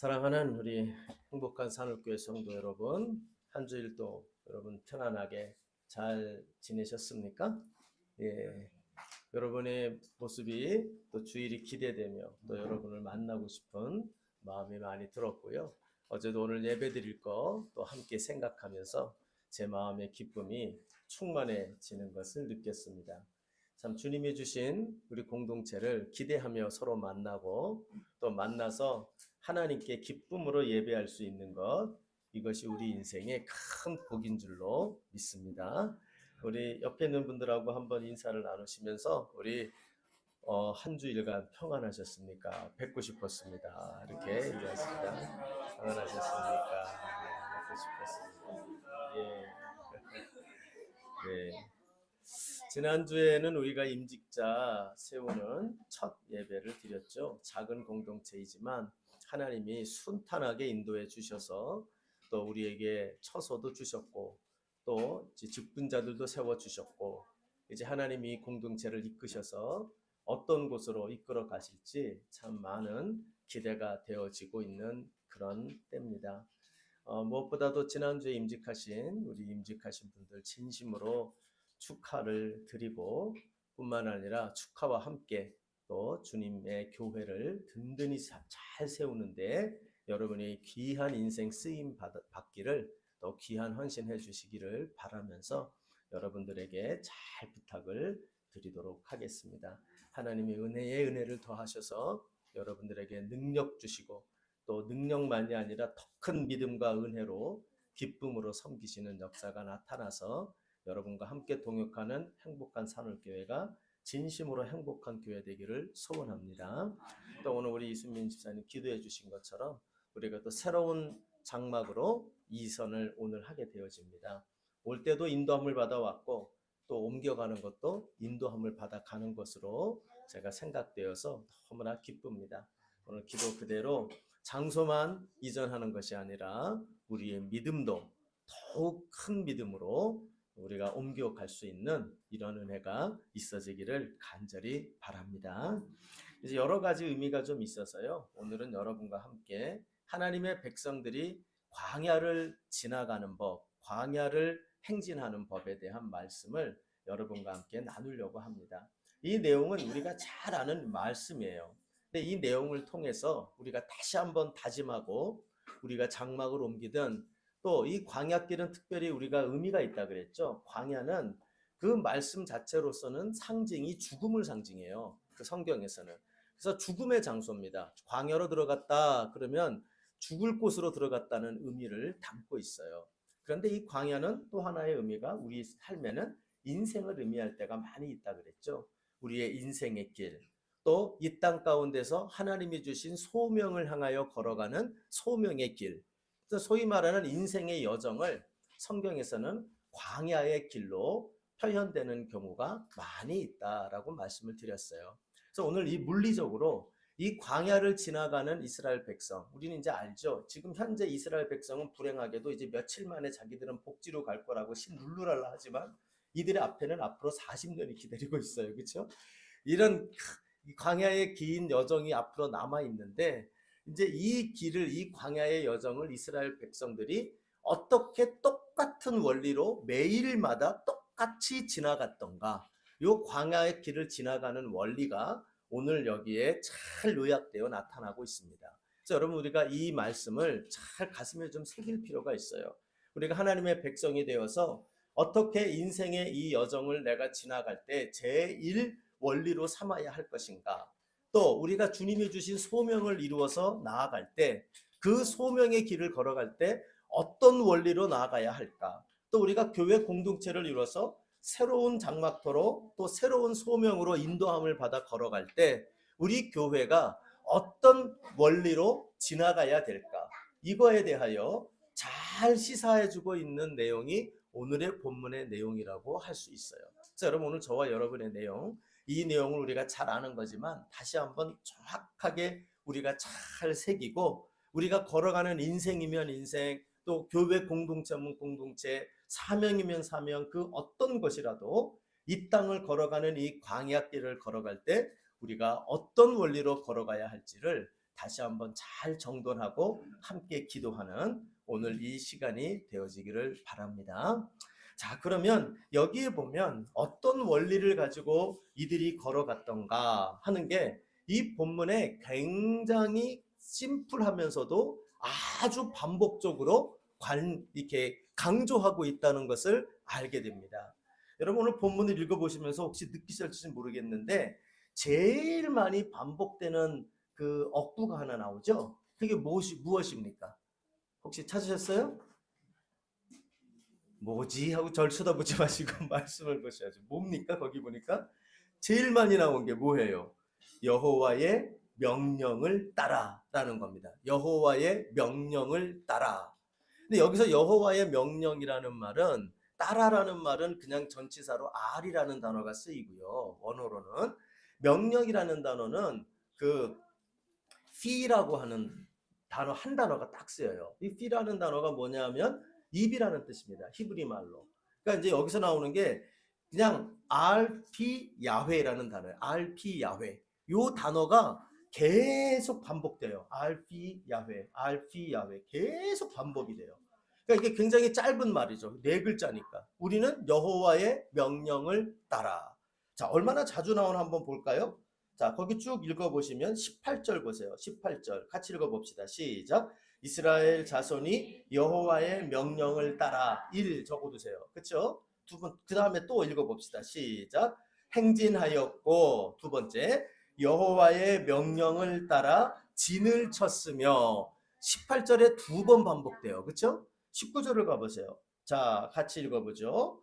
사랑하는 우리 행복한 산울교회 성도 여러분, 한 주일도 여러분 편안하게 잘 지내셨습니까? 예, 여러분의 모습이 또 주일이 기대되며 또 여러분을 만나고 싶은 마음이 많이 들었고요. 어제도 오늘 예배 드릴 거 또 함께 생각하면서 제 마음의 기쁨이 충만해지는 것을 느꼈습니다. 참 주님이 주신 우리 공동체를 기대하며 서로 만나고 또 만나서 하나님께 기쁨으로 예배할 수 있는 것, 이것이 우리 인생의 큰 복인 줄로 믿습니다. 우리 옆에 있는 분들하고 한번 인사를 나누시면서 우리 한 주일간 평안하셨습니까? 뵙고 싶었습니다. 이렇게 얘기하십니다. 평안하셨습니까? 뵙고 싶었습니다. 예. 네. 지난주에는 우리가 임직자 세우는 첫 예배를 드렸죠. 작은 공동체이지만 하나님이 순탄하게 인도해 주셔서 또 우리에게 처소도 주셨고 또 직분자들도 세워 주셨고 이제 하나님이 공동체를 이끄셔서 어떤 곳으로 이끌어 가실지 참 많은 기대가 되어지고 있는 그런 때입니다. 무엇보다도 지난주에 임직하신 우리 임직하신 분들 진심으로 축하를 드리고 뿐만 아니라 축하와 함께 또 주님의 교회를 든든히 잘 세우는데 여러분이 귀한 인생 쓰임 받기를 또 귀한 헌신해 주시기를 바라면서 여러분들에게 잘 부탁을 드리도록 하겠습니다. 하나님의 은혜에 은혜를 더하셔서 여러분들에게 능력 주시고 또 능력만이 아니라 더 큰 믿음과 은혜로 기쁨으로 섬기시는 역사가 나타나서 여러분과 함께 동역하는 행복한 산울교회가 진심으로 행복한 교회 되기를 소원합니다. 또 오늘 우리 이순민 집사님 기도해 주신 것처럼 우리가 또 새로운 장막으로 이선을 오늘 하게 되어집니다. 올 때도 인도함을 받아왔고 또 옮겨가는 것도 인도함을 받아가는 것으로 제가 생각되어서 너무나 기쁩니다. 오늘 기도 그대로 장소만 이전하는 것이 아니라 우리의 믿음도 더욱 큰 믿음으로 우리가 옮겨갈 수 있는 이런 은혜가 있어지기를 간절히 바랍니다. 이제 여러 가지 의미가 좀 있어서요. 오늘은 여러분과 함께 하나님의 백성들이 광야를 지나가는 법, 광야를 행진하는 법에 대한 말씀을 여러분과 함께 나누려고 합니다. 이 내용은 우리가 잘 아는 말씀이에요. 근데 이 내용을 통해서 우리가 다시 한번 다짐하고 우리가 장막을 옮기든 또 이 광야길은 특별히 우리가 의미가 있다 그랬죠. 광야는 그 말씀 자체로서는 상징이 죽음을 상징해요. 그 성경에서는. 그래서 죽음의 장소입니다. 광야로 들어갔다 그러면 죽을 곳으로 들어갔다는 의미를 담고 있어요. 그런데 이 광야는 또 하나의 의미가 우리 삶에는 인생을 의미할 때가 많이 있다 그랬죠. 우리의 인생의 길, 또 이 땅 가운데서 하나님이 주신 소명을 향하여 걸어가는 소명의 길, 소위 말하는 인생의 여정을 성경에서는 광야의 길로 표현되는 경우가 많이 있다라고 말씀을 드렸어요. 그래서 오늘 이 물리적으로 이 광야를 지나가는 이스라엘 백성, 우리는 이제 알죠. 지금 현재 이스라엘 백성은 불행하게도 이제 며칠 만에 자기들은 복지로 갈 거라고 룰루랄라 하지만 이들의 앞에는 앞으로 40년이 기다리고 있어요. 그렇죠? 이런 광야의 긴 여정이 앞으로 남아 있는데 이제 이 길을, 이 광야의 여정을 이스라엘 백성들이 어떻게 똑같은 원리로 매일마다 똑같이 지나갔던가, 요 광야의 길을 지나가는 원리가 오늘 여기에 잘 요약되어 나타나고 있습니다. 그래서 여러분 우리가 이 말씀을 잘 가슴에 좀 새길 필요가 있어요. 우리가 하나님의 백성이 되어서 어떻게 인생의 이 여정을 내가 지나갈 때 제1 원리로 삼아야 할 것인가, 또 우리가 주님이 주신 소명을 이루어서 나아갈 때 그 소명의 길을 걸어갈 때 어떤 원리로 나아가야 할까, 또 우리가 교회 공동체를 이루어서 새로운 장막터로 또 새로운 소명으로 인도함을 받아 걸어갈 때 우리 교회가 어떤 원리로 지나가야 될까, 이거에 대하여 잘 시사해주고 있는 내용이 오늘의 본문의 내용이라고 할 수 있어요. 자, 여러분 오늘 저와 여러분의 내용, 이 내용을 우리가 잘 아는 거지만 다시 한번 정확하게 우리가 잘 새기고 우리가 걸어가는 인생이면 인생, 또 교회 공동체면 공동체, 사명이면 사명, 그 어떤 것이라도 이 땅을 걸어가는 이 광야길을 걸어갈 때 우리가 어떤 원리로 걸어가야 할지를 다시 한번 잘 정돈하고 함께 기도하는 오늘 이 시간이 되어지기를 바랍니다. 자, 그러면 여기에 보면 어떤 원리를 가지고 이들이 걸어갔던가 하는 게 이 본문에 굉장히 심플하면서도 아주 반복적으로 이렇게 강조하고 있다는 것을 알게 됩니다. 여러분 오늘 본문을 읽어보시면서 혹시 느끼실지 모르겠는데 제일 많이 반복되는 그 어구가 하나 나오죠? 그게 무엇입니까? 혹시 찾으셨어요? 뭐지? 하고 절 쳐다보지 마시고 말씀을 보셔야죠. 뭡니까? 거기 보니까 제일 많이 나온 게 뭐예요? 여호와의 명령을 따라라는 겁니다. 여호와의 명령을 따라. 근데 여기서 여호와의 명령이라는 말은 따라라는 말은 그냥 전치사로 R이라는 단어가 쓰이고요. 원어로는 명령이라는 단어는 그 fee라고 하는 단어 한 단어가 딱 쓰여요. 이 fee라는 단어가 뭐냐면 입이라는 뜻입니다. 히브리 말로. 그러니까 이제 여기서 나오는 게 그냥 RP 야훼라는 단어예요. RP 야훼. 요 단어가 계속 반복돼요. RP 야훼, RP 야훼 계속 반복이 돼요. 그러니까 이게 굉장히 짧은 말이죠. 네 글자니까. 우리는 여호와의 명령을 따라. 자, 얼마나 자주 나오나 한번 볼까요? 자, 거기 쭉 읽어보시면 18절 보세요. 18절 같이 읽어봅시다. 시작. 이스라엘 자손이 여호와의 명령을 따라 1 적어두세요. 그렇죠? 그 다음에 또 읽어봅시다. 시작. 행진하였고 두 번째 여호와의 명령을 따라 진을 쳤으며 18절에 두 번 반복돼요. 그렇죠? 19절을 가보세요. 자, 같이 읽어보죠.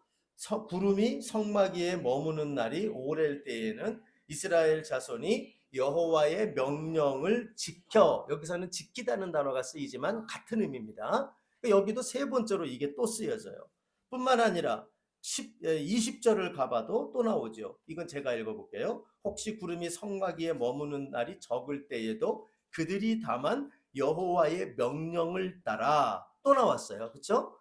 구름이 성막위에 머무는 날이 오랠 때에는 이스라엘 자손이 여호와의 명령을 지켜. 여기서는 지키다는 단어가 쓰이지만 같은 의미입니다. 여기도 세 번째로 이게 또 쓰여져요. 뿐만 아니라 20절을 가봐도 또 나오죠. 이건 제가 읽어볼게요. 혹시 구름이 성막위에 머무는 날이 적을 때에도 그들이 다만 여호와의 명령을 따라 또 나왔어요. 그렇죠?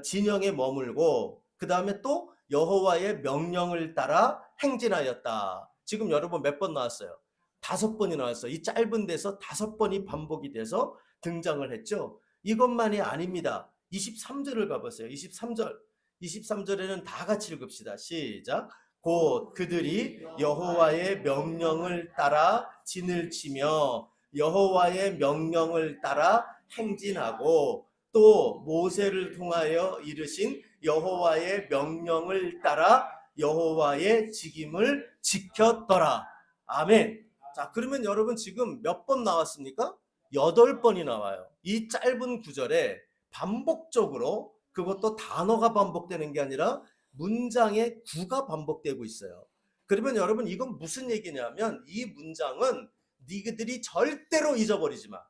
진영에 머물고 그 다음에 또 여호와의 명령을 따라 행진하였다. 지금 여러분 몇 번 나왔어요? 5번이 나왔어요. 이 짧은 데서 5번이 반복이 돼서 등장을 했죠. 이것만이 아닙니다. 23절을 가보세요. 23절에는 다 같이 읽읍시다. 시작. 곧 그들이 여호와의 명령을 따라 진을 치며 여호와의 명령을 따라 행진하고 또 모세를 통하여 이르신 여호와의 명령을 따라 여호와의 직임을 지켰더라. 아멘. 자, 그러면 여러분 지금 몇 번 나왔습니까? 8번이 나와요. 이 짧은 구절에 반복적으로, 그것도 단어가 반복되는 게 아니라 문장의 구가 반복되고 있어요. 그러면 여러분 이건 무슨 얘기냐면 이 문장은 너희들이 절대로 잊어버리지 마.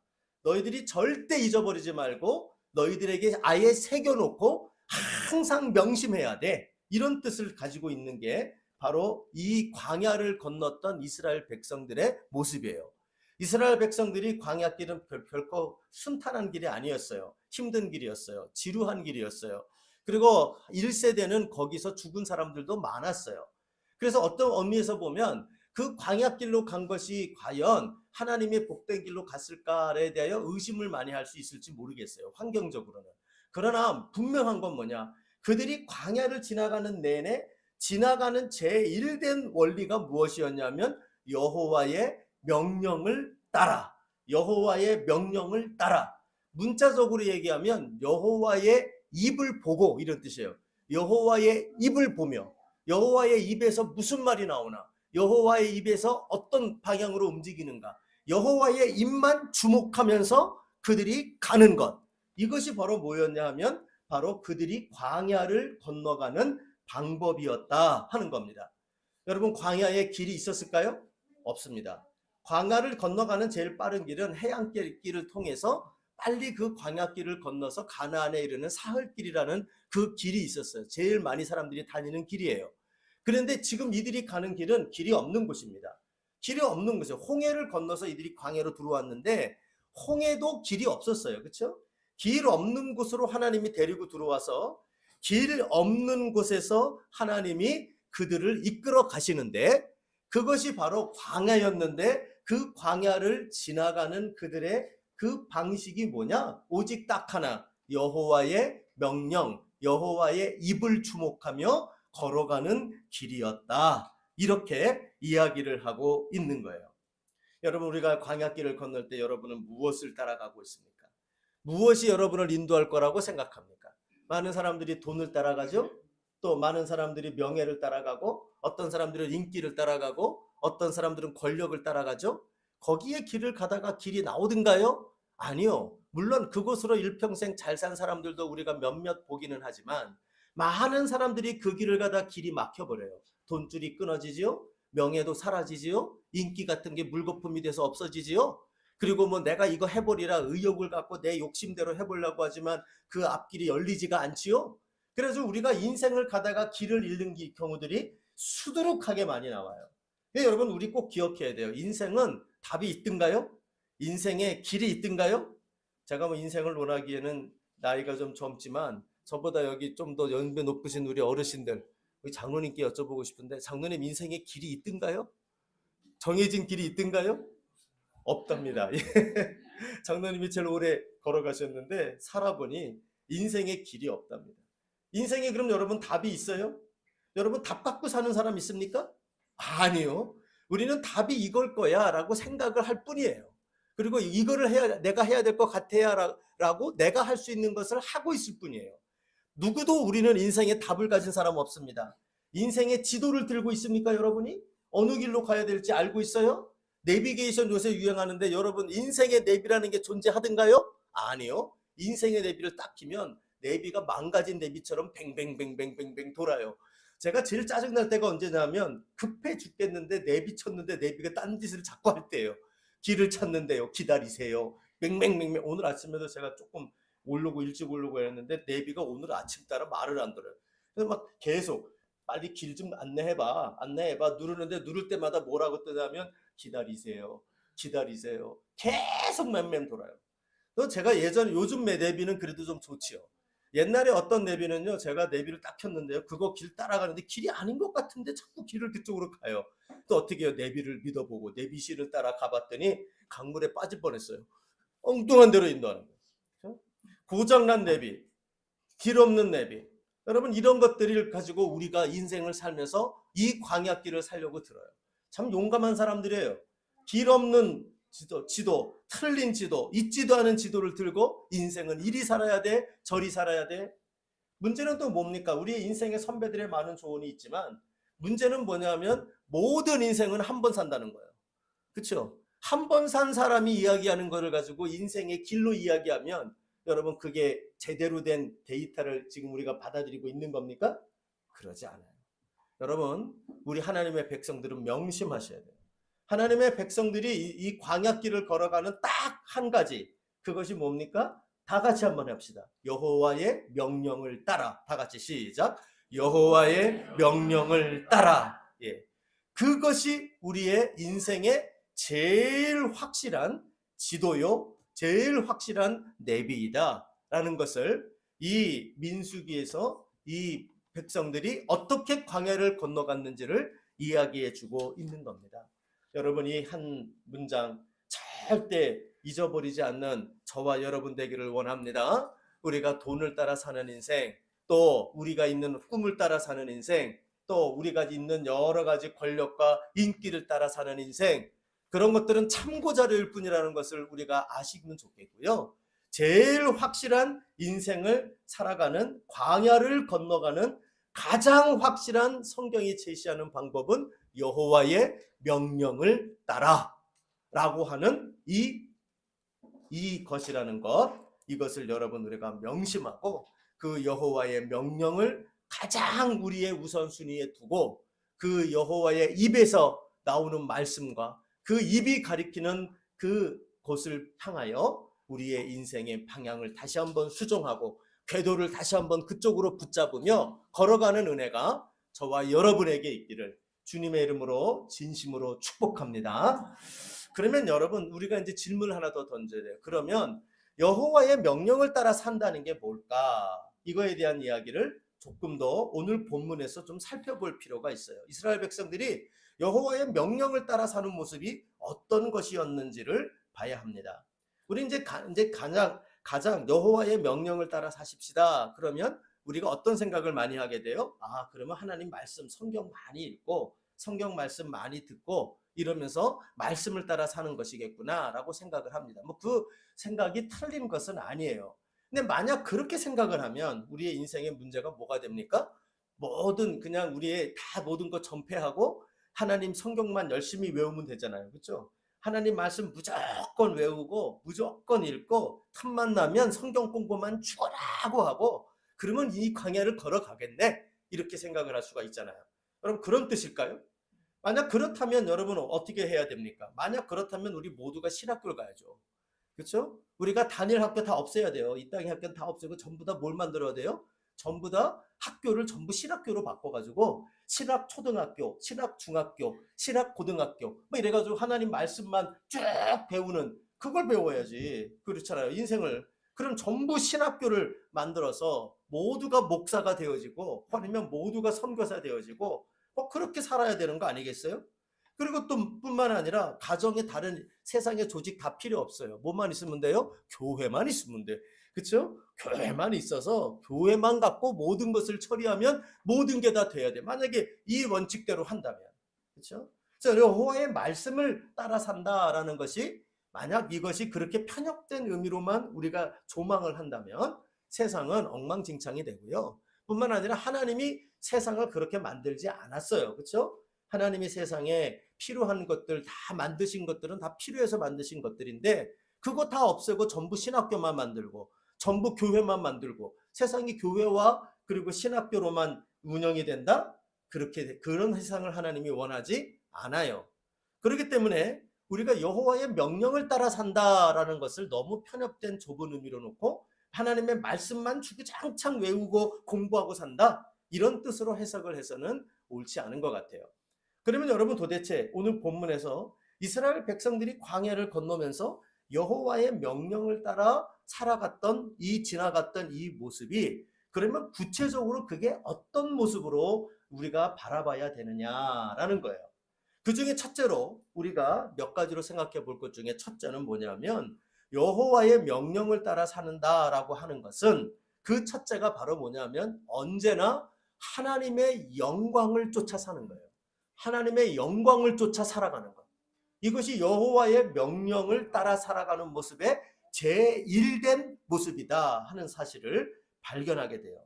너희들이 절대 잊어버리지 말고 너희들에게 아예 새겨놓고 항상 명심해야 돼. 이런 뜻을 가지고 있는 게 바로 이 광야를 건넜던 이스라엘 백성들의 모습이에요. 이스라엘 백성들이 광야길은 결코 순탄한 길이 아니었어요. 힘든 길이었어요. 지루한 길이었어요. 그리고 1세대는 거기서 죽은 사람들도 많았어요. 그래서 어떤 의미에서 보면 그 광야길로 간 것이 과연 하나님의 복된 길로 갔을까에 대하여 의심을 많이 할 수 있을지 모르겠어요. 환경적으로는. 그러나 분명한 건 뭐냐? 그들이 광야를 지나가는 내내 지나가는 제1된 원리가 무엇이었냐면 여호와의 명령을 따라. 여호와의 명령을 따라. 문자적으로 얘기하면 여호와의 입을 보고 이런 뜻이에요. 여호와의 입을 보며 여호와의 입에서 무슨 말이 나오나, 여호와의 입에서 어떤 방향으로 움직이는가, 여호와의 입만 주목하면서 그들이 가는 것. 이것이 바로 뭐였냐 하면 바로 그들이 광야를 건너가는 방법이었다 하는 겁니다. 여러분 광야에 길이 있었을까요? 없습니다. 광야를 건너가는 제일 빠른 길은 해안길을 통해서 빨리 그 광야길을 건너서 가나안에 이르는 사흘길이라는 그 길이 있었어요. 제일 많이 사람들이 다니는 길이에요. 그런데 지금 이들이 가는 길은 길이 없는 곳입니다. 길이 없는 곳이에요. 홍해를 건너서 이들이 광야로 들어왔는데 홍해도 길이 없었어요. 그렇죠? 길 없는 곳으로 하나님이 데리고 들어와서 길 없는 곳에서 하나님이 그들을 이끌어 가시는데 그것이 바로 광야였는데 그 광야를 지나가는 그들의 그 방식이 뭐냐? 오직 딱 하나, 여호와의 명령, 여호와의 입을 주목하며 걸어가는 길이었다. 이렇게 이야기를 하고 있는 거예요. 여러분, 우리가 광야길을 건널 때 여러분은 무엇을 따라가고 있습니까? 무엇이 여러분을 인도할 거라고 생각합니까? 많은 사람들이 돈을 따라가죠. 또 많은 사람들이 명예를 따라가고, 어떤 사람들은 인기를 따라가고, 어떤 사람들은 권력을 따라가죠. 거기에 길을 가다가 길이 나오든가요? 아니요. 물론 그곳으로 일평생 잘 산 사람들도 우리가 몇몇 보기는 하지만 많은 사람들이 그 길을 가다 길이 막혀버려요. 돈줄이 끊어지지요. 명예도 사라지지요. 인기 같은 게 물거품이 돼서 없어지지요. 그리고 뭐 내가 이거 해보리라 의욕을 갖고 내 욕심대로 해보려고 하지만 그 앞길이 열리지가 않지요. 그래서 우리가 인생을 가다가 길을 잃는 경우들이 수두룩하게 많이 나와요. 여러분, 우리 꼭 기억해야 돼요. 인생은 답이 있든가요? 인생에 길이 있든가요? 제가 뭐 인생을 논하기에는 나이가 좀 젊지만 저보다 여기 좀 더 연배 높으신 우리 어르신들, 우리 장로님께 여쭤보고 싶은데, 장로님 인생에 길이 있든가요? 정해진 길이 있든가요? 없답니다. 장로님이 제일 오래 걸어가셨는데 살아보니 인생에 길이 없답니다. 인생에 그럼 여러분 답이 있어요? 여러분 답 갖고 사는 사람 있습니까? 아니요. 우리는 답이 이걸 거야 라고 생각을 할 뿐이에요. 그리고 이거를 해야, 내가 해야 될 것 같아야 라고 내가 할 수 있는 것을 하고 있을 뿐이에요. 누구도 우리는 인생에 답을 가진 사람 없습니다. 인생의 지도를 들고 있습니까, 여러분이? 어느 길로 가야 될지 알고 있어요? 내비게이션 요새 유행하는데 여러분 인생의 내비라는 게 존재하든가요? 아니요. 인생의 내비를 딱 키면 내비가 망가진 내비처럼 뱅뱅뱅뱅뱅뱅 돌아요. 제가 제일 짜증날 때가 언제냐면 급해 죽겠는데 내비 쳤는데 내비가 딴 짓을 자꾸 할 때예요. 길을 찾는데요. 기다리세요. 뱅뱅뱅뱅. 오늘 아침에도 제가 조금 오려고 일찍 오려고 했는데 내비가 오늘 아침 따라 말을 안 들어요. 그래서 막 계속 빨리 길 좀 안내해봐. 누르는데 누를 때마다 뭐라고 뜨냐면 기다리세요. 기다리세요. 계속 맴맴 돌아요. 제가 요즘 내비는 그래도 좀 좋지요. 옛날에 어떤 내비는요, 제가 내비를 딱 켰는데요, 그거 길 따라가는데 길이 아닌 것 같은데 자꾸 길을 그쪽으로 가요. 또 어떻게 해요? 내비를 믿어보고 내비실을 따라 가봤더니 강물에 빠질 뻔했어요. 엉뚱한 데로 인도하는 거예요. 고장난 내비, 길 없는 내비. 여러분, 이런 것들을 가지고 우리가 인생을 살면서 이 광야길을 살려고 들어요. 참 용감한 사람들이에요. 길 없는 지도, 틀린 지도, 있지도 않은 지도를 들고 인생은 이리 살아야 돼, 저리 살아야 돼. 문제는 또 뭡니까? 우리 인생의 선배들의 많은 조언이 있지만 문제는 뭐냐면 모든 인생은 한 번 산다는 거예요. 그렇죠? 한 번 산 사람이 이야기하는 거를 가지고 인생의 길로 이야기하면 여러분 그게 제대로 된 데이터를 지금 우리가 받아들이고 있는 겁니까? 그러지 않아요. 여러분, 우리 하나님의 백성들은 명심하셔야 돼요. 하나님의 백성들이 이 광야길을 걸어가는 딱 한 가지, 그것이 뭡니까? 다 같이 한번 합시다. 여호와의 명령을 따라. 다 같이 시작. 여호와의 명령을 따라. 예. 그것이 우리의 인생의 제일 확실한 지도요, 제일 확실한 내비이다 라는 것을 이 민수기에서 이 백성들이 어떻게 광야를 건너갔는지를 이야기해 주고 있는 겁니다. 여러분이 한 문장 절대 잊어버리지 않는 저와 여러분 되기를 원합니다. 우리가 돈을 따라 사는 인생, 또 우리가 있는 꿈을 따라 사는 인생, 또 우리가 있는 여러 가지 권력과 인기를 따라 사는 인생, 그런 것들은 참고자료일 뿐이라는 것을 우리가 아시면 좋겠고요. 제일 확실한 인생을 살아가는, 광야를 건너가는 가장 확실한 성경이 제시하는 방법은 여호와의 명령을 따라 라고 하는 이것이라는 것, 이것을 여러분 우리가 명심하고 그 여호와의 명령을 가장 우리의 우선순위에 두고 그 여호와의 입에서 나오는 말씀과 그 입이 가리키는 그 곳을 향하여 우리의 인생의 방향을 다시 한번 수정하고 궤도를 다시 한번 그쪽으로 붙잡으며 걸어가는 은혜가 저와 여러분에게 있기를 주님의 이름으로 진심으로 축복합니다. 그러면 여러분, 우리가 이제 질문을 하나 더 던져야 돼요. 그러면 여호와의 명령을 따라 산다는 게 뭘까? 이거에 대한 이야기를 조금 더 오늘 본문에서 좀 살펴볼 필요가 있어요. 이스라엘 백성들이 여호와의 명령을 따라 사는 모습이 어떤 것이었는지를 봐야 합니다. 우리 이제 가장 여호와의 명령을 따라 사십시다. 그러면 우리가 어떤 생각을 많이 하게 돼요? 그러면 하나님 말씀, 성경 많이 읽고 성경 말씀 많이 듣고 이러면서 말씀을 따라 사는 것이겠구나라고 생각을 합니다. 뭐 그 생각이 틀린 것은 아니에요. 근데 만약 그렇게 생각을 하면 우리의 인생의 문제가 뭐가 됩니까? 그냥 우리의 다 모든 것 전폐하고 하나님 성경만 열심히 외우면 되잖아요. 그렇죠? 하나님 말씀 무조건 외우고 무조건 읽고 틈만 나면 성경 공부만 죽어라고 하고 그러면 이 광야를 걸어가겠네 이렇게 생각을 할 수가 있잖아요. 여러분 그런 뜻일까요? 만약 그렇다면 여러분은 어떻게 해야 됩니까? 만약 그렇다면 우리 모두가 신학교를 가야죠. 그렇죠? 우리가 단일 학교 다 없애야 돼요. 이 땅의 학교는 다 없애고 전부 다 뭘 만들어야 돼요? 전부 다 학교를 전부 신학교로 바꿔가지고 신학 초등학교, 신학 중학교, 신학 고등학교 뭐 이래가지고 하나님 말씀만 쭉 배우는 그걸 배워야지. 그렇잖아요. 인생을. 그럼 전부 신학교를 만들어서 모두가 목사가 되어지고 아니면 모두가 선교사 되어지고 그렇게 살아야 되는 거 아니겠어요? 그리고 또 뿐만 아니라 가정에 다른 세상의 조직 다 필요 없어요. 뭐만 있으면 돼요? 교회만 있으면 돼. 그렇죠? 교회만 있어서 교회만 갖고 모든 것을 처리하면 모든 게 다 돼야 돼. 만약에 이 원칙대로 한다면. 그렇죠? 그래서 여호와의 말씀을 따라 산다라는 것이 만약 이것이 그렇게 편협된 의미로만 우리가 조망을 한다면 세상은 엉망진창이 되고요. 뿐만 아니라 하나님이 세상을 그렇게 만들지 않았어요. 그렇죠? 하나님이 세상에 필요한 것들 다 만드신 것들은 다 필요해서 만드신 것들인데 그거 다 없애고 전부 신학교만 만들고 전부 교회만 만들고 세상이 교회와 그리고 신학교로만 운영이 된다? 그런 세상을 하나님이 원하지 않아요. 그렇기 때문에 우리가 여호와의 명령을 따라 산다라는 것을 너무 편협된 좁은 의미로 놓고 하나님의 말씀만 주구장창 외우고 공부하고 산다 이런 뜻으로 해석을 해서는 옳지 않은 것 같아요. 그러면 여러분 도대체 오늘 본문에서 이스라엘 백성들이 광야를 건너면서 여호와의 명령을 따라 지나갔던 이 모습이 그러면 구체적으로 그게 어떤 모습으로 우리가 바라봐야 되느냐라는 거예요. 그 중에 첫째로 우리가 몇 가지로 생각해 볼 것 중에 첫째는 뭐냐면 여호와의 명령을 따라 사는다라고 하는 것은 그 첫째가 바로 뭐냐면 언제나 하나님의 영광을 쫓아 사는 거예요. 하나님의 영광을 쫓아 살아가는 것. 이것이 여호와의 명령을 따라 살아가는 모습의 제1된 모습이다 하는 사실을 발견하게 돼요.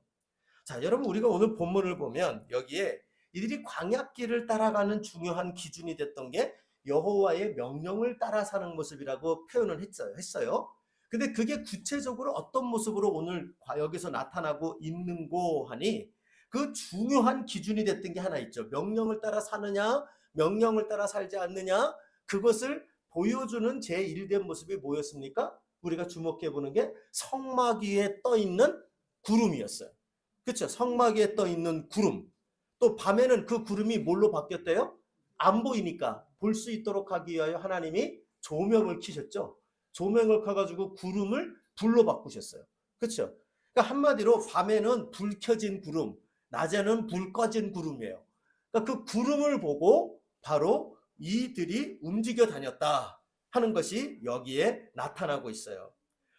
자, 여러분 우리가 오늘 본문을 보면 여기에 이들이 광야길을 따라가는 중요한 기준이 됐던 게 여호와의 명령을 따라 사는 모습이라고 표현을 했어요. 근데 그게 구체적으로 어떤 모습으로 오늘 여기서 나타나고 있는고 하니 그 중요한 기준이 됐던 게 하나 있죠. 명령을 따라 사느냐, 명령을 따라 살지 않느냐, 그것을 보여주는 제1된 모습이 뭐였습니까? 우리가 주목해 보는 게 성막 위에 떠 있는 구름이었어요. 그렇죠? 성막 위에 떠 있는 구름. 또 밤에는 그 구름이 뭘로 바뀌었대요? 안 보이니까 볼 수 있도록 하기 위하여 하나님이 조명을 켜셨죠. 조명을 켜가지고 구름을 불로 바꾸셨어요. 그렇죠? 그러니까 한마디로 밤에는 불 켜진 구름, 낮에는 불 꺼진 구름이에요. 그러니까 그 구름을 보고 바로 이들이 움직여 다녔다 하는 것이 여기에 나타나고 있어요.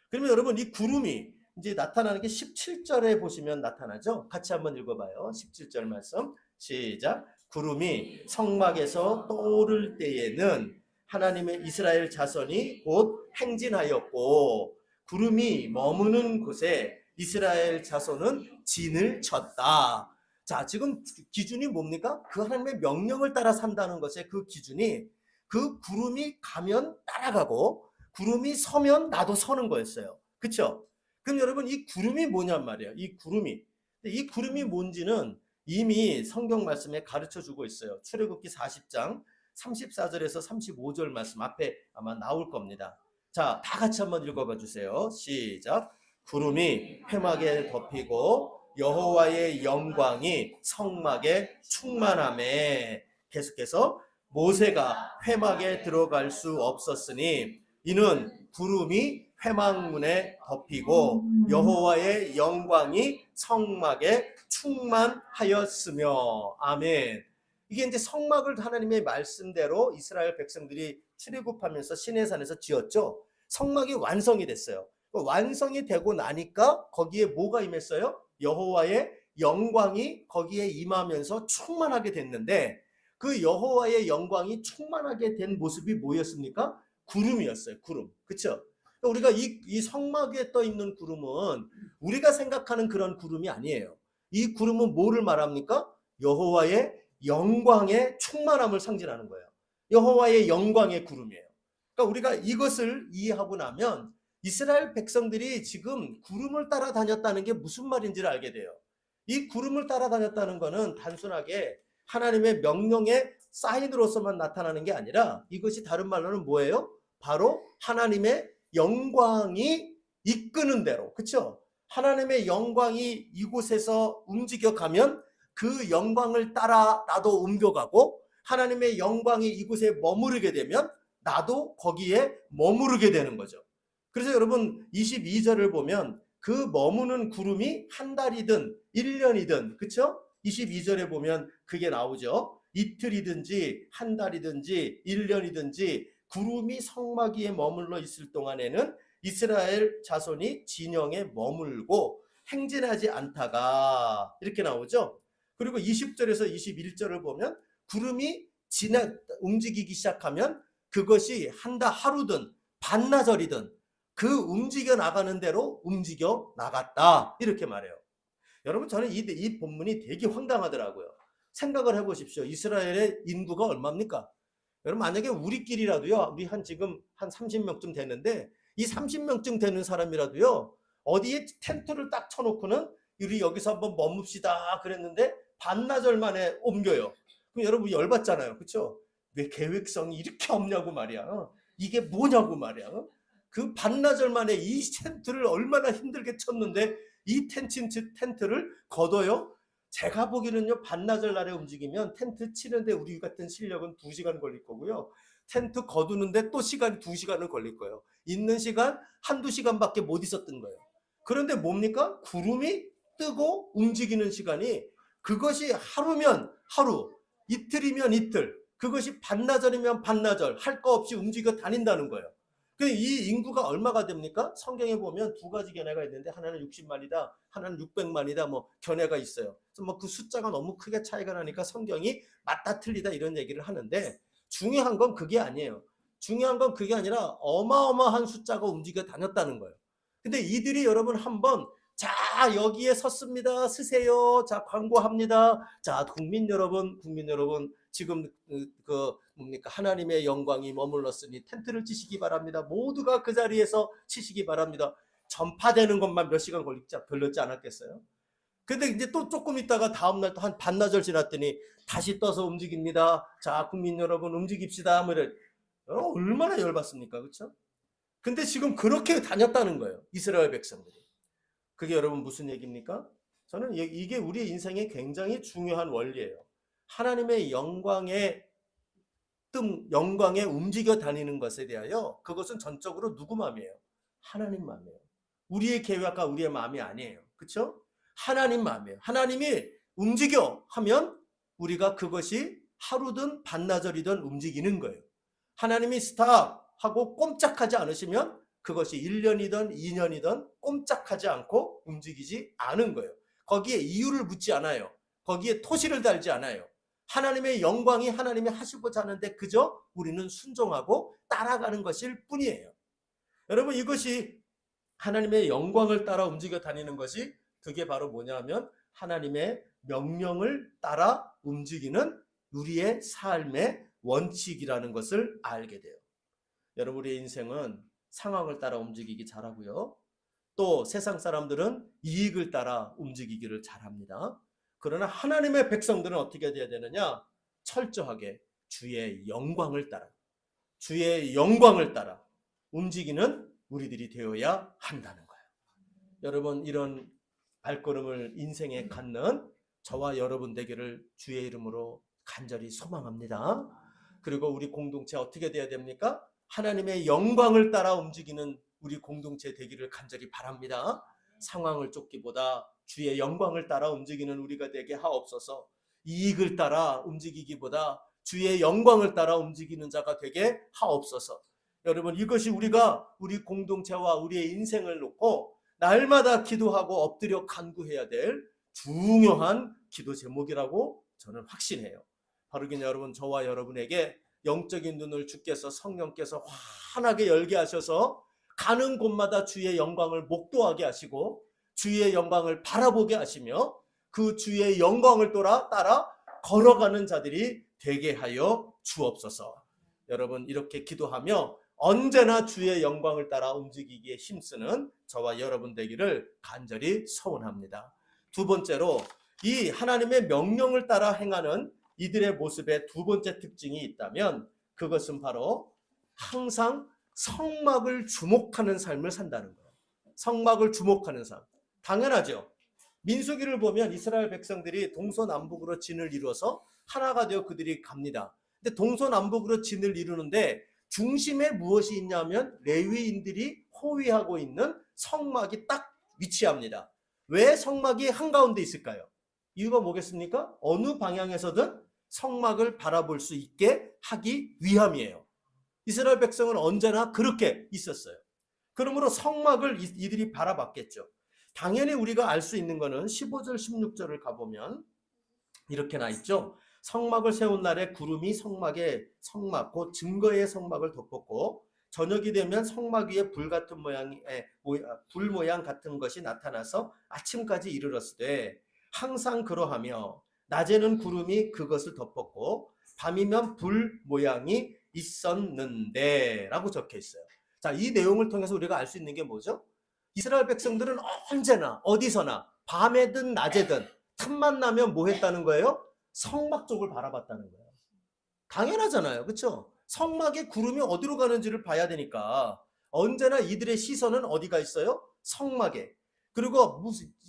그러면 여러분 이 구름이 이제 나타나는 게 17절에 보시면 나타나죠. 같이 한번 읽어봐요. 17절 말씀 시작. 구름이 성막에서 떠오를 때에는 하나님의 이스라엘 자손이 곧 행진하였고 구름이 머무는 곳에 이스라엘 자손은 진을 쳤다. 자, 지금 기준이 뭡니까? 그 하나님의 명령을 따라 산다는 것의 그 기준이 그 구름이 가면 따라가고 구름이 서면 나도 서는 거였어요. 그렇죠? 그럼 여러분 이 구름이 뭐냔 말이에요. 이 구름이 뭔지는 이미 성경 말씀에 가르쳐 주고 있어요. 출애굽기 40장 34절에서 35절 말씀 앞에 아마 나올 겁니다. 자, 다 같이 한번 읽어봐 주세요. 시작. 구름이 회막에 덮이고 여호와의 영광이 성막에 충만하매 계속해서 모세가 회막에 들어갈 수 없었으니 이는 구름이 회막문에 덮이고 여호와의 영광이 성막에 충만하였으며. 아멘. 이게 이제 성막을 하나님의 말씀대로 이스라엘 백성들이 출애굽하면서 시내산에서 지었죠. 성막이 완성이 됐어요. 완성이 되고 나니까 거기에 뭐가 임했어요? 여호와의 영광이 거기에 임하면서 충만하게 됐는데, 그 여호와의 영광이 충만하게 된 모습이 뭐였습니까? 구름이었어요. 구름. 그렇죠? 우리가 이 성막에 떠 있는 구름은 우리가 생각하는 그런 구름이 아니에요. 이 구름은 뭐를 말합니까? 여호와의 영광의 충만함을 상징하는 거예요. 여호와의 영광의 구름이에요. 그러니까 우리가 이것을 이해하고 나면 이스라엘 백성들이 지금 구름을 따라다녔다는 게 무슨 말인지를 알게 돼요. 이 구름을 따라다녔다는 것은 단순하게 하나님의 명령의 사인으로서만 나타나는 게 아니라, 이것이 다른 말로는 뭐예요? 바로 하나님의 영광이 이끄는 대로, 그렇죠? 하나님의 영광이 이곳에서 움직여가면 그 영광을 따라 나도 옮겨가고, 하나님의 영광이 이곳에 머무르게 되면 나도 거기에 머무르게 되는 거죠. 그래서 여러분 22절을 보면 그 머무는 구름이 한 달이든 1년이든, 그렇죠? 22절에 보면 그게 나오죠. 이틀이든지 한 달이든지 1년이든지 구름이 성막 위에 머물러 있을 동안에는 이스라엘 자손이 진영에 머물고 행진하지 않다가, 이렇게 나오죠. 그리고 20절에서 21절을 보면 구름이 움직이기 시작하면 그것이 하루든 반나절이든 그 움직여 나가는 대로 움직여 나갔다, 이렇게 말해요. 여러분, 저는 이 본문이 되게 황당하더라고요. 생각을 해보십시오. 이스라엘의 인구가 얼마입니까? 여러분, 만약에 우리끼리라도요, 우리 지금 한 30명쯤 되는데, 이 30명쯤 되는 사람이라도요, 어디에 텐트를 딱 쳐놓고는 우리 여기서 한번 머뭅시다 그랬는데 반나절 만에 옮겨요. 그럼 여러분 열받잖아요. 그렇죠? 왜 계획성이 이렇게 없냐고 말이야. 이게 뭐냐고 말이야. 그 반나절 만에 이 텐트를 얼마나 힘들게 쳤는데 이 텐트를 걷어요? 제가 보기에는요, 반나절 날에 움직이면 텐트 치는데 우리 같은 실력은 2시간 걸릴 거고요. 텐트 거두는데 또 시간이 2시간을 걸릴 거예요. 있는 시간 한두 시간밖에 못 있었던 거예요. 그런데 뭡니까? 구름이 뜨고 움직이는 시간이, 그것이 하루면 하루, 이틀이면 이틀, 그것이 반나절이면 반나절, 할 거 없이 움직여 다닌다는 거예요. 이 인구가 얼마가 됩니까? 성경에 보면 두 가지 견해가 있는데, 하나는 60만이다, 하나는 600만이다, 뭐 견해가 있어요. 그래서 뭐 그 숫자가 너무 크게 차이가 나니까 성경이 맞다 틀리다 이런 얘기를 하는데, 중요한 건 그게 아니에요. 중요한 건 그게 아니라 어마어마한 숫자가 움직여 다녔다는 거예요. 근데 이들이 여러분 한번, 자, 여기에 섰습니다, 서세요, 자, 광고합니다, 자, 국민 여러분, 지금 뭡니까? 하나님의 영광이 머물렀으니 텐트를 치시기 바랍니다. 모두가 그 자리에서 치시기 바랍니다. 전파되는 것만 몇 시간 걸렸지 않았겠어요? 근데 이제 또 조금 있다가 다음날 또 한 반나절 지났더니 다시 떠서 움직입니다. 자, 국민 여러분 움직입시다. 뭐 이래. 얼마나 열받습니까? 그렇죠? 근데 지금 그렇게 다녔다는 거예요, 이스라엘 백성들이. 그게 여러분 무슨 얘기입니까? 저는 이게 우리 인생에 굉장히 중요한 원리예요. 하나님의 영광에 움직여 다니는 것에 대하여, 그것은 전적으로 누구 마음이에요? 하나님 마음이에요. 우리의 계획과 우리의 마음이 아니에요. 그렇죠? 하나님 마음이에요. 하나님이 움직여 하면 우리가 그것이 하루든 반나절이든 움직이는 거예요. 하나님이 스탑 하고 꼼짝하지 않으시면 그것이 1년이든 2년이든 꼼짝하지 않고 움직이지 않은 거예요. 거기에 이유를 묻지 않아요. 거기에 토시를 달지 않아요. 하나님의 영광이 하나님이 하시고자 하는데 그저 우리는 순종하고 따라가는 것일 뿐이에요. 여러분, 이것이 하나님의 영광을 따라 움직여 다니는 것이, 그게 바로 뭐냐면 하나님의 명령을 따라 움직이는 우리의 삶의 원칙이라는 것을 알게 돼요. 여러분, 우리의 인생은 상황을 따라 움직이기 잘하고요. 또 세상 사람들은 이익을 따라 움직이기를 잘합니다. 그러나 하나님의 백성들은 어떻게 돼야 되느냐? 철저하게 주의 영광을 따라 움직이는 우리들이 되어야 한다는 거예요. 여러분, 이런 발걸음을 인생에 갖는 저와 여러분 되기를 주의 이름으로 간절히 소망합니다. 그리고 우리 공동체 어떻게 돼야 됩니까? 하나님의 영광을 따라 움직이는 우리 공동체 되기를 간절히 바랍니다. 상황을 쫓기보다 주의 영광을 따라 움직이는 우리가 되게 하옵소서. 이익을 따라 움직이기보다 주의 영광을 따라 움직이는 자가 되게 하옵소서. 여러분, 이것이 우리 공동체와 우리의 인생을 놓고 날마다 기도하고 엎드려 간구해야 될 중요한 기도 제목이라고 저는 확신해요. 바로 그냥 여러분, 저와 여러분에게 영적인 눈을 주께서 성령께서 환하게 열게 하셔서 가는 곳마다 주의 영광을 목도하게 하시고 주의 영광을 바라보게 하시며 그 주의 영광을 따라 걸어가는 자들이 되게 하여 주옵소서. 여러분, 이렇게 기도하며 언제나 주의 영광을 따라 움직이기에 힘쓰는 저와 여러분 되기를 간절히 소원합니다. 두 번째로, 이 하나님의 명령을 따라 행하는 이들의 모습의 두 번째 특징이 있다면 그것은 바로 항상 성막을 주목하는 삶을 산다는 거예요. 성막을 주목하는 삶. 당연하죠. 민수기를 보면 이스라엘 백성들이 동서남북으로 진을 이루어서 하나가 되어 그들이 갑니다. 근데 동서남북으로 진을 이루는데 중심에 무엇이 있냐면 레위인들이 호위하고 있는 성막이 딱 위치합니다. 왜 성막이 한가운데 있을까요? 이유가 뭐겠습니까? 어느 방향에서든 성막을 바라볼 수 있게 하기 위함이에요. 이스라엘 백성은 언제나 그렇게 있었어요. 그러므로 성막을 이들이 바라봤겠죠. 당연히 우리가 알 수 있는 것은 15절 16절을 가보면 이렇게 나 있죠. 성막을 세운 날에 구름이 성막 곧 증거의 성막을 덮었고 저녁이 되면 성막 위에 불 모양 같은 것이 나타나서 아침까지 이르렀으되 항상 그러하며 낮에는 구름이 그것을 덮었고 밤이면 불 모양이 있었는데 라고 적혀 있어요. 자, 이 내용을 통해서 우리가 알 수 있는 게 뭐죠? 이스라엘 백성들은 언제나 어디서나 밤에든 낮에든 틈만 나면 뭐 했다는 거예요? 성막 쪽을 바라봤다는 거예요. 당연하잖아요. 그렇죠? 성막의 구름이 어디로 가는지를 봐야 되니까 언제나 이들의 시선은 어디가 있어요? 성막에. 그리고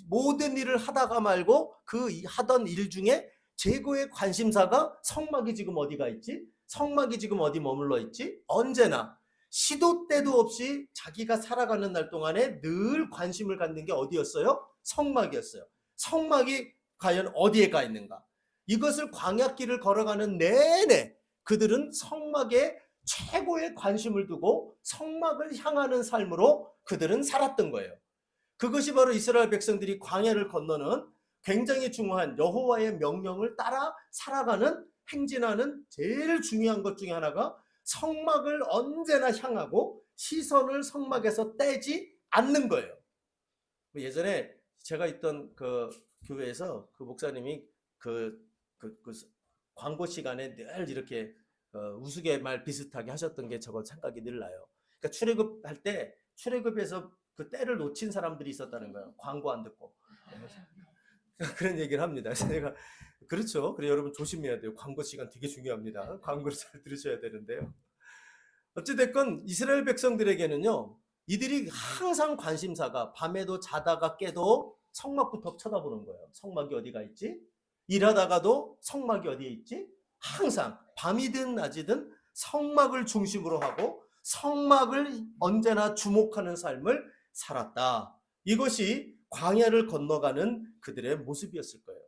모든 일을 하다가 말고 그 하던 일 중에 최고의 관심사가 성막이 지금 어디가 있지? 성막이 지금 어디 머물러 있지? 언제나 시도 때도 없이 자기가 살아가는 날 동안에 늘 관심을 갖는 게 어디였어요? 성막이었어요. 성막이 과연 어디에 가 있는가? 이것을 광야길을 걸어가는 내내 그들은 성막에 최고의 관심을 두고 성막을 향하는 삶으로 그들은 살았던 거예요. 그것이 바로 이스라엘 백성들이 광야를 건너는 굉장히 중요한 여호와의 명령을 따라 살아가는 행진하는 제일 중요한 것 중에 하나가 성막을 언제나 향하고 시선을 성막에서 떼지 않는 거예요. 예전에 제가 있던 그 교회에서 그 목사님이 그 광고 시간에 늘 이렇게 우스갯말 비슷하게 하셨던 게 저거 생각이 늘 나요. 그러니까 출애굽할 때 출애굽에서 그 때를 놓친 사람들이 있었다는 거예요. 광고 안 듣고. 그런 얘기를 합니다. 제가 그렇죠. 그래 여러분 조심해야 돼요. 광고 시간 되게 중요합니다. 광고를 잘 들으셔야 되는데요. 어찌됐건 이스라엘 백성들에게는요. 이들이 항상 관심사가 밤에도 자다가 깨도 성막부터 쳐다보는 거예요. 성막이 어디가 있지? 일하다가도 성막이 어디에 있지? 항상 밤이든 낮이든 성막을 중심으로 하고 성막을 언제나 주목하는 삶을 살았다. 이것이 광야를 건너가는 그들의 모습이었을 거예요.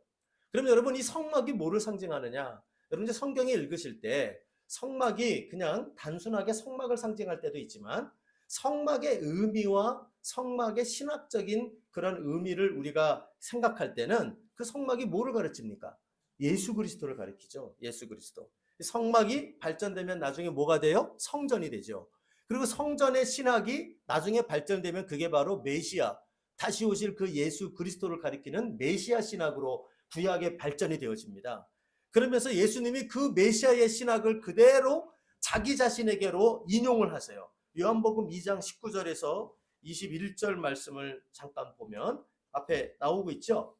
그럼 여러분 이 성막이 뭐를 상징하느냐? 여러분 이제 성경에 읽으실 때 성막이 그냥 단순하게 성막을 상징할 때도 있지만 성막의 의미와 성막의 신학적인 그런 의미를 우리가 생각할 때는 그 성막이 뭐를 가르칩니까? 예수 그리스도를 가리키죠. 예수 그리스도. 성막이 발전되면 나중에 뭐가 돼요? 성전이 되죠. 그리고 성전의 신학이 나중에 발전되면 그게 바로 메시아, 다시 오실 그 예수 그리스도를 가리키는 메시아 신학으로 구약의 발전이 되어집니다. 그러면서 예수님이 그 메시아의 신학을 그대로 자기 자신에게로 인용을 하세요. 요한복음 2장 19절에서 21절 말씀을 잠깐 보면 앞에 나오고 있죠?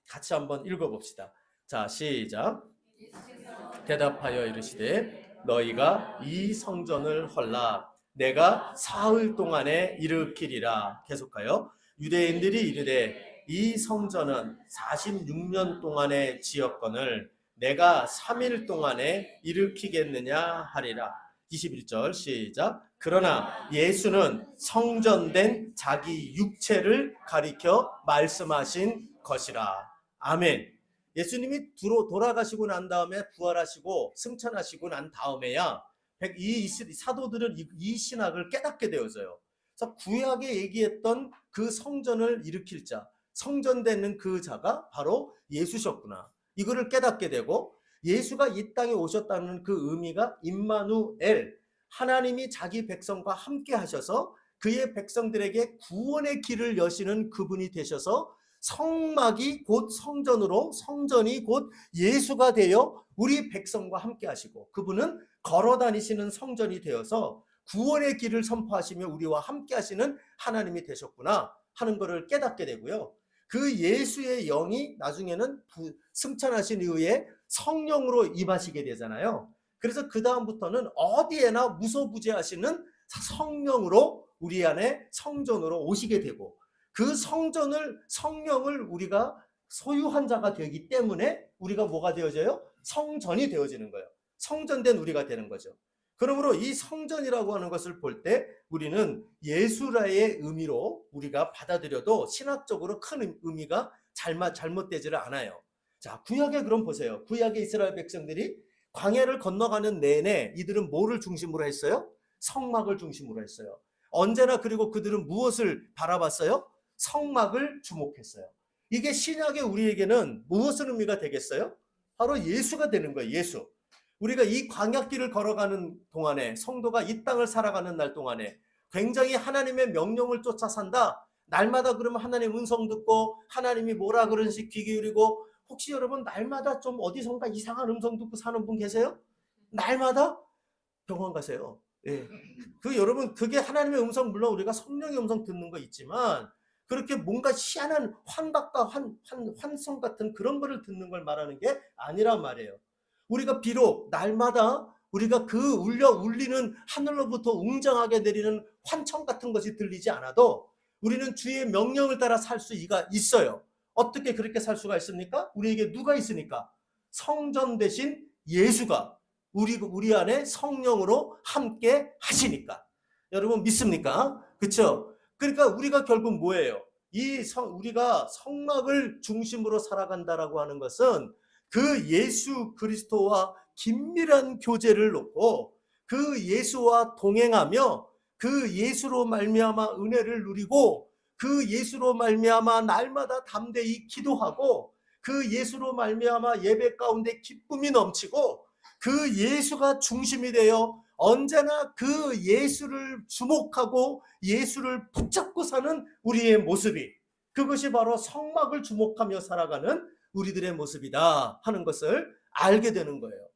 같이 한번 읽어봅시다. 자, 시작. 대답하여 이르시되 너희가 이 성전을 헐라 내가 사흘 동안에 일으키리라. 계속하여 유대인들이 이르되 이 성전은 46년 동안에 지었거늘 내가 3일 동안에 일으키겠느냐 하리라. 21절 시작. 그러나 예수는 성전된 자기 육체를 가리켜 말씀하신 것이라. 아멘. 예수님이 돌아가시고 난 다음에 부활하시고 승천하시고 난 다음에야 이 사도들은 이 신학을 깨닫게 되어져요. 그래서 구약에 얘기했던 그 성전을 일으킬 자, 성전되는 그 자가 바로 예수셨구나. 이거를 깨닫게 되고, 예수가 이 땅에 오셨다는 그 의미가 임마누엘, 하나님이 자기 백성과 함께 하셔서 그의 백성들에게 구원의 길을 여시는 그분이 되셔서 성막이 곧 성전으로, 성전이 곧 예수가 되어 우리 백성과 함께 하시고, 그분은 걸어 다니시는 성전이 되어서 구원의 길을 선포하시며 우리와 함께 하시는 하나님이 되셨구나 하는 것을 깨닫게 되고요. 그 예수의 영이 나중에는 승천하신 이후에 성령으로 임하시게 되잖아요. 그래서 그 다음부터는 어디에나 무소부재하시는 성령으로 우리 안에 성전으로 오시게 되고, 그 성령을 우리가 소유한 자가 되기 때문에 우리가 뭐가 되어져요? 성전이 되어지는 거예요. 성전된 우리가 되는 거죠. 그러므로 이 성전이라고 하는 것을 볼 때 우리는 예수라의 의미로 우리가 받아들여도 신학적으로 큰 의미가 잘못되지를 않아요. 자, 구약에 그럼 보세요. 구약의 이스라엘 백성들이 광야를 건너가는 내내 이들은 뭐를 중심으로 했어요? 성막을 중심으로 했어요. 언제나. 그리고 그들은 무엇을 바라봤어요? 성막을 주목했어요. 이게 신약의 우리에게는 무엇을 의미가 되겠어요? 바로 예수가 되는 거예요. 예수. 우리가 이 광야길을 걸어가는 동안에, 성도가 이 땅을 살아가는 날 동안에 굉장히 하나님의 명령을 쫓아 산다. 날마다 그러면 하나님 음성 듣고 하나님이 뭐라 그러는지 귀 기울이고, 혹시 여러분 날마다 좀 어디선가 이상한 음성 듣고 사는 분 계세요? 날마다? 병원 가세요. 예. 여러분, 그게 하나님의 음성, 물론 우리가 성령의 음성 듣는 거 있지만, 그렇게 뭔가 희한한 환각과 환성 같은 그런 거를 듣는 걸 말하는 게 아니란 말이에요. 우리가 비록 날마다 우리가 그 울리는 하늘로부터 웅장하게 내리는 환청 같은 것이 들리지 않아도 우리는 주의 명령을 따라 살 수가 있어요. 어떻게 그렇게 살 수가 있습니까? 우리에게 누가 있으니까? 성전 대신 예수가 우리 안에 성령으로 함께 하시니까. 여러분 믿습니까? 그렇죠? 그러니까 우리가 결국 뭐예요? 우리가 성막을 중심으로 살아간다라고 하는 것은 그 예수 그리스도와 긴밀한 교제를 놓고 그 예수와 동행하며 그 예수로 말미암아 은혜를 누리고, 그 예수로 말미암아 날마다 담대히 기도하고, 그 예수로 말미암아 예배 가운데 기쁨이 넘치고, 그 예수가 중심이 되어 언제나 그 예수를 주목하고 예수를 붙잡고 사는 우리의 모습이, 그것이 바로 성막을 주목하며 살아가는 우리들의 모습이다 하는 것을 알게 되는 거예요.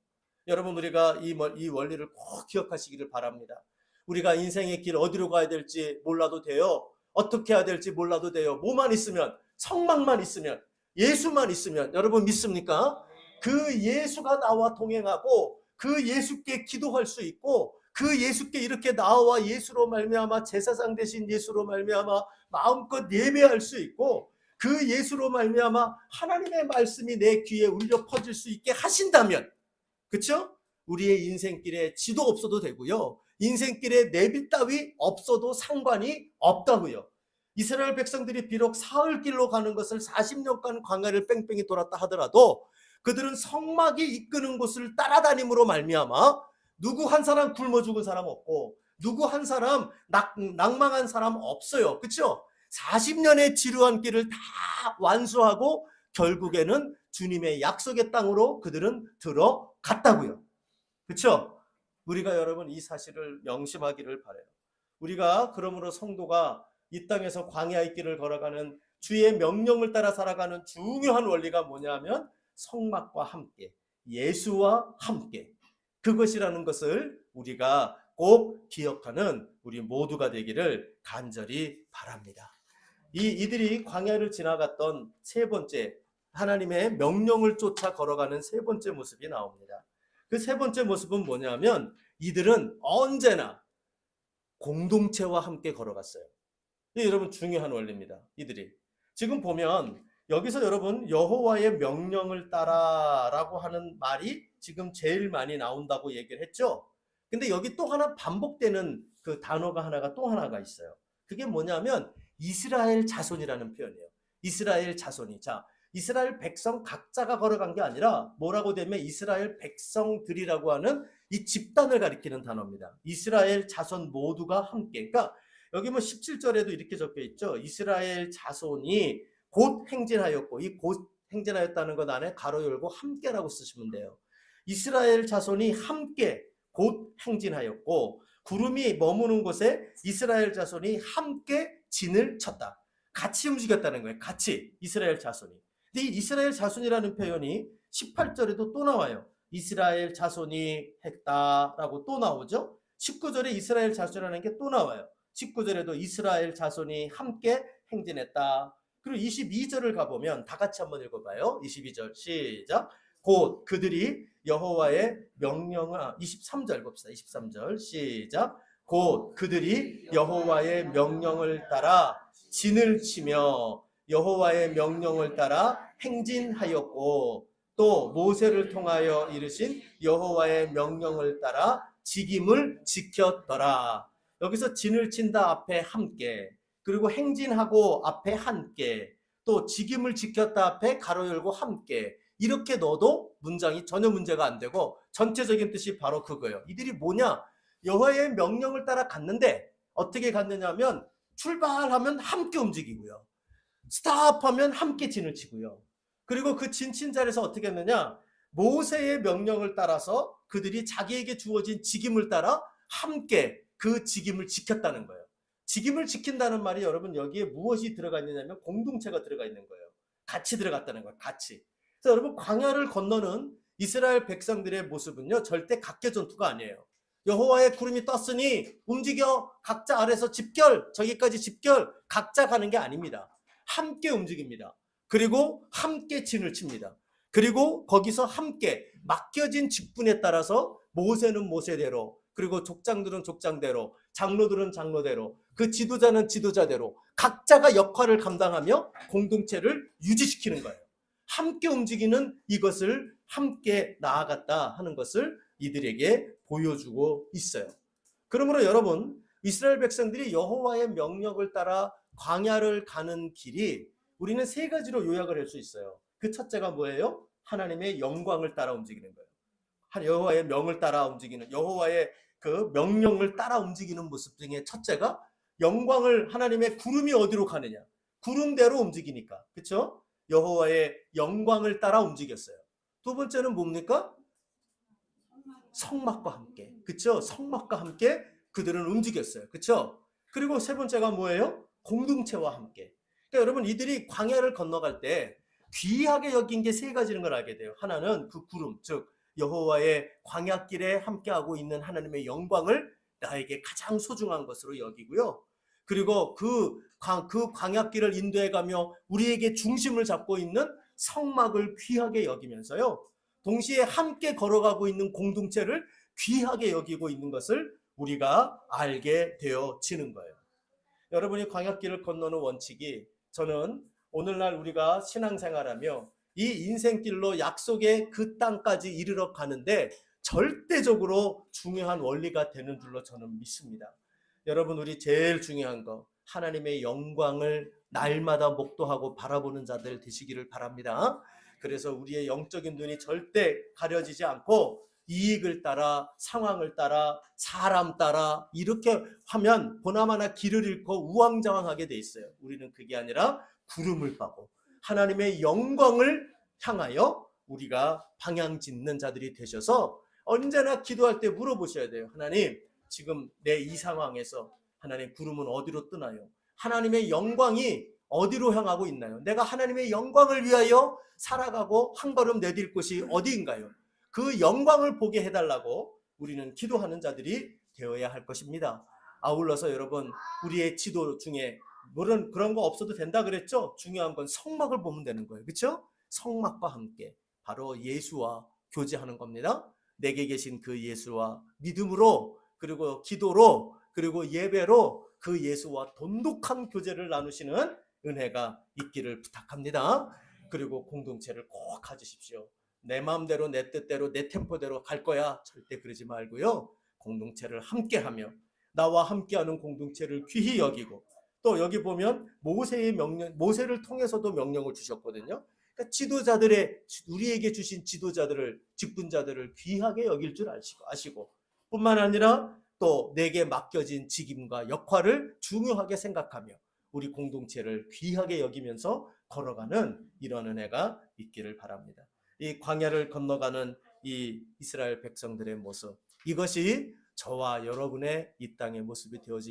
여러분, 우리가 이 원리를 꼭 기억하시기를 바랍니다. 우리가 인생의 길 어디로 가야 될지 몰라도 돼요. 어떻게 해야 될지 몰라도 돼요. 뭐만 있으면, 성막만 있으면, 예수만 있으면, 여러분 믿습니까? 그 예수가 나와 동행하고 그 예수께 기도할 수 있고, 그 예수께 이렇게 나와 예수로 말미암아, 제사장 대신 예수로 말미암아 마음껏 예배할 수 있고, 그 예수로 말미암아 하나님의 말씀이 내 귀에 울려 퍼질 수 있게 하신다면, 그렇죠? 우리의 인생길에 지도 없어도 되고요, 인생길에 내비 따위 없어도 상관이 없다고요. 이스라엘 백성들이 비록 사흘길로 가는 것을 40년간 광야를 뺑뺑이 돌았다 하더라도 그들은 성막이 이끄는 곳을 따라다님으로 말미암아 누구 한 사람 굶어 죽은 사람 없고, 누구 한 사람 낭망한 사람 없어요. 그렇죠? 40년의 지루한 길을 다 완수하고 결국에는 주님의 약속의 땅으로 그들은 들어갔다고요. 그렇죠? 우리가 여러분 이 사실을 명심하기를 바라요. 우리가 그러므로 성도가 이 땅에서 광야의 길을 걸어가는, 주의 명령을 따라 살아가는 중요한 원리가 뭐냐면 성막과 함께, 예수와 함께, 그것이라는 것을 우리가 꼭 기억하는 우리 모두가 되기를 간절히 바랍니다. 이들이 광야를 지나갔던 세 번째, 하나님의 명령을 쫓아 걸어가는 세 번째 모습이 나옵니다. 그 세 번째 모습은 뭐냐면 이들은 언제나 공동체와 함께 걸어갔어요. 이게 여러분 중요한 원리입니다. 이들이 지금 보면 여기서 여러분 여호와의 명령을 따라라고 하는 말이 지금 제일 많이 나온다고 얘기를 했죠. 근데 여기 또 하나 반복되는 그 단어가 또 하나가 있어요. 그게 뭐냐면 이스라엘 자손이라는 표현이에요. 이스라엘 자손이. 자, 이스라엘 백성 각자가 걸어간 게 아니라 뭐라고 되면 이스라엘 백성들이라고 하는 이 집단을 가리키는 단어입니다. 이스라엘 자손 모두가 함께. 그러니까 여기 뭐 17절에도 이렇게 적혀 있죠. 이스라엘 자손이 곧 행진하였고, 이 곧 행진하였다는 것 안에 가로 열고 함께라고 쓰시면 돼요. 이스라엘 자손이 함께 곧 행진하였고, 구름이 머무는 곳에 이스라엘 자손이 함께 진을 쳤다. 같이 움직였다는 거예요. 같이 이스라엘 자손이. 근데 이 이스라엘 자손이라는 표현이 18절에도 또 나와요. 이스라엘 자손이 했다라고 또 나오죠. 19절에 이스라엘 자손이라는 게 또 나와요. 19절에도 이스라엘 자손이 함께 행진했다. 그리고 22절을 가보면 다 같이 한번 읽어봐요. 22절 시작. 곧 그들이 여호와의 명령을 23절 봅시다. 23절 시작. 곧 그들이 여호와의 명령을 따라 진을 치며 여호와의 명령을 따라 행진하였고 또 모세를 통하여 이르신 여호와의 명령을 따라 직임을 지켰더라. 여기서 진을 친다 앞에 함께, 그리고 행진하고 앞에 함께, 또 직임을 지켰다 앞에 가로 열고 함께, 이렇게 넣어도 문장이 전혀 문제가 안 되고 전체적인 뜻이 바로 그거예요. 이들이 뭐냐? 여호와의 명령을 따라 갔는데 어떻게 갔느냐면 출발하면 함께 움직이고요. 스탑하면 함께 진을 치고요. 그리고 그 진친 자리에서 어떻게 했느냐? 모세의 명령을 따라서 그들이 자기에게 주어진 직임을 따라 함께 그 직임을 지켰다는 거예요. 직임을 지킨다는 말이 여러분 여기에 무엇이 들어가 있느냐면 공동체가 들어가 있는 거예요. 같이 들어갔다는 거예요. 같이. 그래서 여러분 광야를 건너는 이스라엘 백성들의 모습은요 절대 각계 전투가 아니에요. 여호와의 구름이 떴으니 움직여 각자 아래서 집결, 저기까지 집결, 각자 가는 게 아닙니다. 함께 움직입니다. 그리고 함께 진을 칩니다. 그리고 거기서 함께 맡겨진 직분에 따라서 모세는 모세대로, 그리고 족장들은 족장대로, 장로들은 장로대로, 그 지도자는 지도자대로 각자가 역할을 감당하며 공동체를 유지시키는 거예요. 함께 움직이는 이것을 함께 나아갔다 하는 것을 이들에게 보여주고 있어요. 그러므로 여러분, 이스라엘 백성들이 여호와의 명령을 따라 광야를 가는 길이 우리는 세 가지로 요약을 할 수 있어요. 그 첫째가 뭐예요? 하나님의 영광을 따라 움직이는 거예요. 여호와의 명을 따라 움직이는, 여호와의 그 명령을 따라 움직이는 모습 중에 첫째가 영광을, 하나님의 구름이 어디로 가느냐? 구름대로 움직이니까. 그렇죠? 여호와의 영광을 따라 움직였어요. 두 번째는 뭡니까? 성막과 함께. 그렇죠? 성막과 함께 그들은 움직였어요. 그렇죠? 그리고 세 번째가 뭐예요? 공동체와 함께. 그러니까 여러분 이들이 광야를 건너갈 때 귀하게 여긴 게 세 가지인 걸 알게 돼요. 하나는 그 구름, 즉 여호와의 광야길에 함께하고 있는 하나님의 영광을 나에게 가장 소중한 것으로 여기고요. 그리고 그 광야길을 인도해가며 우리에게 중심을 잡고 있는 성막을 귀하게 여기면서요. 동시에 함께 걸어가고 있는 공동체를 귀하게 여기고 있는 것을 우리가 알게 되어지는 거예요. 여러분이 광야길을 건너는 원칙이, 저는 오늘날 우리가 신앙생활하며 이 인생길로 약속의 그 땅까지 이르러 가는데 절대적으로 중요한 원리가 되는 줄로 저는 믿습니다. 여러분, 우리 제일 중요한 거, 하나님의 영광을 날마다 목도하고 바라보는 자들 되시기를 바랍니다. 그래서 우리의 영적인 눈이 절대 가려지지 않고 이익을 따라, 상황을 따라, 사람 따라 이렇게 하면 보나마나 길을 잃고 우왕좌왕하게 돼 있어요. 우리는 그게 아니라 구름을 빠고 하나님의 영광을 향하여 우리가 방향 짓는 자들이 되셔서 언제나 기도할 때 물어보셔야 돼요. 하나님, 지금 내 이 상황에서 하나님 구름은 어디로 뜨나요? 하나님의 영광이 어디로 향하고 있나요? 내가 하나님의 영광을 위하여 살아가고 한 걸음 내딜 곳이 어디인가요? 그 영광을 보게 해달라고 우리는 기도하는 자들이 되어야 할 것입니다. 아울러서 여러분, 우리의 지도 중에 물론 그런 거 없어도 된다 그랬죠? 중요한 건 성막을 보면 되는 거예요. 그렇죠? 성막과 함께 바로 예수와 교제하는 겁니다. 내게 계신 그 예수와 믿음으로, 그리고 기도로, 그리고 예배로 그 예수와 돈독한 교제를 나누시는 은혜가 있기를 부탁합니다. 그리고 공동체를 꼭 가지십시오. 내 마음대로, 내 뜻대로, 내 템포대로 갈 거야. 절대 그러지 말고요. 공동체를 함께하며 나와 함께하는 공동체를 귀히 여기고, 또 여기 보면 모세의 명령, 모세를 통해서도 명령을 주셨거든요. 그러니까 우리에게 주신 지도자들을, 직분자들을 귀하게 여길 줄 아시고 뿐만 아니라 또 내게 맡겨진 직임과 역할을 중요하게 생각하며 우리 공동체를 귀하게 여기면서 걸어가는 이런 은혜가 있기를 바랍니다. 이 광야를 건너가는 이 이스라엘 백성들의 모습, 이것이 저와 여러분의 이 땅의 모습이 되어지기를